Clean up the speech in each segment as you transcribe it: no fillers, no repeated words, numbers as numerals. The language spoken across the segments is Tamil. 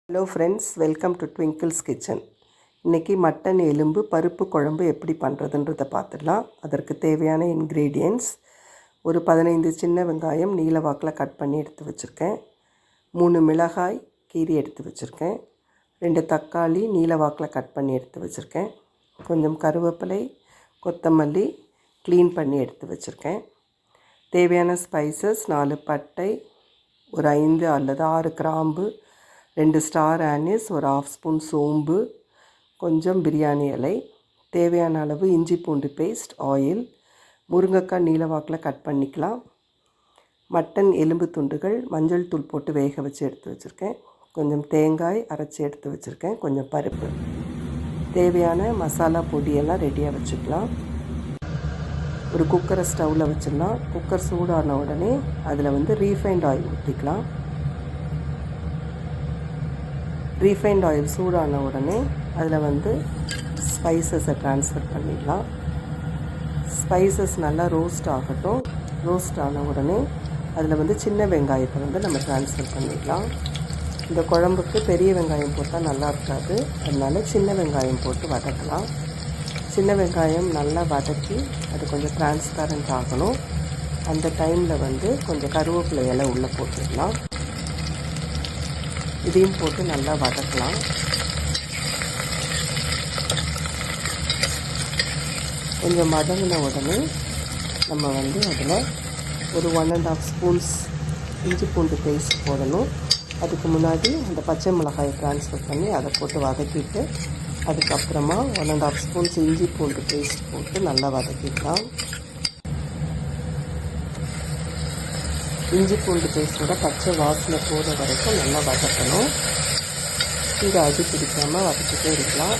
Hello friends, welcome to twinkles kitchen. இன்றைக்கி மட்டன் எலும்பு பருப்பு குழம்பு எப்படி பண்ணுறதுன்றதை பார்த்துடலாம். அதற்கு தேவையான இன்க்ரீடியன்ட்ஸ்: ஒரு 15 சின்ன வெங்காயம் நீல வாக்கில் கட் பண்ணி எடுத்து வச்சுருக்கேன். 3 மிளகாய் கீரி எடுத்து வச்சுருக்கேன். 2 தக்காளி நீல வாக்கில் கட் பண்ணி எடுத்து வச்சுருக்கேன். கொஞ்சம் கருவேப்பிலை, கொத்தமல்லி க்ளீன் பண்ணி எடுத்து வச்சுருக்கேன். தேவையான ஸ்பைசஸ்: 4 பட்டை, ஒரு 5 அல்லது 6 கிராம்பு, 2 ஸ்டார் ஆனிஸ், ஒரு 1/2 ஸ்பூன் சோம்பு, கொஞ்சம் பிரியாணி இலை, தேவையான அளவு இஞ்சி பூண்டு பேஸ்ட், ஆயில், முருங்கைக்காய் நீல வாக்கில் கட் பண்ணிக்கலாம். மட்டன் எலும்பு துண்டுகள் மஞ்சள் தூள் போட்டு வேக வச்சு எடுத்து வச்சுருக்கேன். கொஞ்சம் தேங்காய் அரைச்சி எடுத்து வச்சுருக்கேன். கொஞ்சம் பருப்பு. தேவையான மசாலா பொடியெல்லாம் ரெடியாக வச்சுக்கலாம். ஒரு குக்கரை ஸ்டவ்வில் வச்சிடலாம். குக்கர் சூடான உடனே அதில் ரீஃபைண்ட் ஆயில் ஊற்றிக்கலாம். ரீஃபைண்ட் ஆயில் சூடான உடனே அதில் ஸ்பைசஸை ட்ரான்ஸ்ஃபர் பண்ணிடலாம். ஸ்பைசஸ் நல்லா ரோஸ்ட் ஆகட்டும். ரோஸ்ட் ஆன உடனே அதில் சின்ன வெங்காயத்தை நம்ம ட்ரான்ஸ்ஃபர் பண்ணிடலாம். இந்த குழம்புக்கு பெரிய வெங்காயம் போட்டால் நல்லா இருக்காது, அதனால் சின்ன வெங்காயம் போட்டு வதக்கலாம். சின்ன வெங்காயம் நல்லா வதக்கி அது கொஞ்சம் டிரான்ஸ்பரண்ட் ஆகணும். அந்த டைமில் கொஞ்சம் கருவேப்பிலை இலை உள்ளே போட்டுடலாம். இதையும் போட்டு நல்லா வதக்கலாம். கொஞ்சம் வதங்கின உடனே நம்ம அதில் ஒரு 1.5 ஸ்பூன்ஸ் இஞ்சி பூண்டு பேஸ்ட் போடணும். அதுக்கு முன்னாடி அந்த பச்சை மிளகாயை ட்ரான்ஸ்ஃபர் பண்ணி அதை போட்டு வதக்கிட்டு அதுக்கப்புறமா 1.5 ஸ்பூன்ஸ் இஞ்சி பூண்டு பேஸ்ட் போட்டு நல்லா வதக்கிக்கலாம். இஞ்சி பூண்டு பேஸ்ட்டோட பச்சை வாசனை போகிற வரைக்கும் நல்லா வதக்கணும். இதை அடி பிடிக்காமல் வதக்கிட்டே இருக்கலாம்.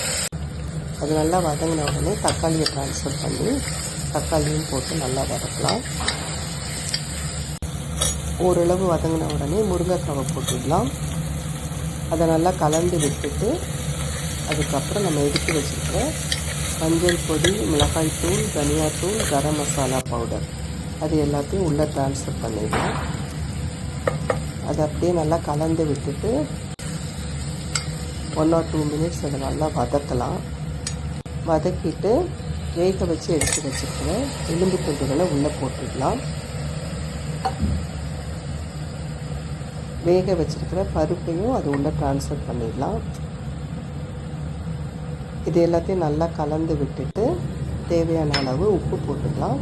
அது நல்லா வதங்கின உடனே தக்காளியை ட்ரான்ஸ்ஃபர் பண்ணி தக்காளியும் போட்டு நல்லா வதக்கலாம். ஓரளவு வதங்கின உடனே முருங்கைக்காவை போட்டுடலாம். அதை நல்லா கலந்து விட்டுட்டு அதுக்கப்புறம் நம்ம எடுத்து வச்சுருக்கிற மஞ்சள் பொடி, மிளகாய்த்தூள், தனியாத்தூள், கரம் மசாலா பவுடர் அது எல்லாத்தையும் உள்ளே ட்ரான்ஸ்ஃபர் பண்ணிடலாம். அதை அப்படியே நல்லா கலந்து விட்டுட்டு 1 or 2 மினிட்ஸ் அதை நல்லா வதக்கலாம். வதக்கிட்டு வேக வச்சு எடுத்து வச்சுருக்கிற எலும்பு துண்டுகளை உள்ளே போட்டுடலாம். வேக வச்சுருக்கிற பருப்பையும் அது உள்ளே ட்ரான்ஸ்ஃபர் பண்ணிடலாம். இது எல்லாத்தையும் நல்லா கலந்து விட்டுட்டு தேவையான அளவு உப்பு போட்டுக்கலாம்.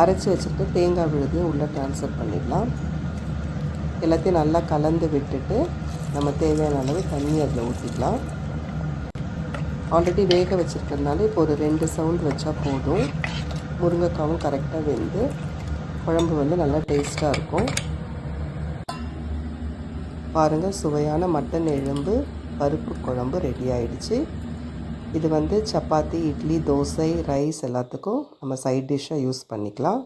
அரைச்சி வச்சுட்டு தேங்காய் விழுதையும் உள்ளே ட்ரான்ஸ்ஃபர் பண்ணிடலாம். எல்லாத்தையும் நல்லா கலந்து விட்டுட்டு நம்ம தேவையான அளவு தண்ணி அதில் ஊற்றிக்கலாம். ஆல்ரெடி வேக வச்சுருக்கிறதுனால இப்போ ஒரு 2 சவுண்ட் வச்சா போதும். முருங்கைக்காவும் கரெக்டாக வெந்து குழம்பு நல்லா டேஸ்ட்டாக இருக்கும். பாருங்கள், சுவையான மட்டன் எலும்பு பருப்பு குழம்பு ரெடி ஆகிடுச்சு. இது சப்பாத்தி, இட்லி, தோசை, ரைஸ் எல்லாத்துக்கும் நம்ம சைட் டிஷ்ஷாக யூஸ் பண்ணிக்கலாம்.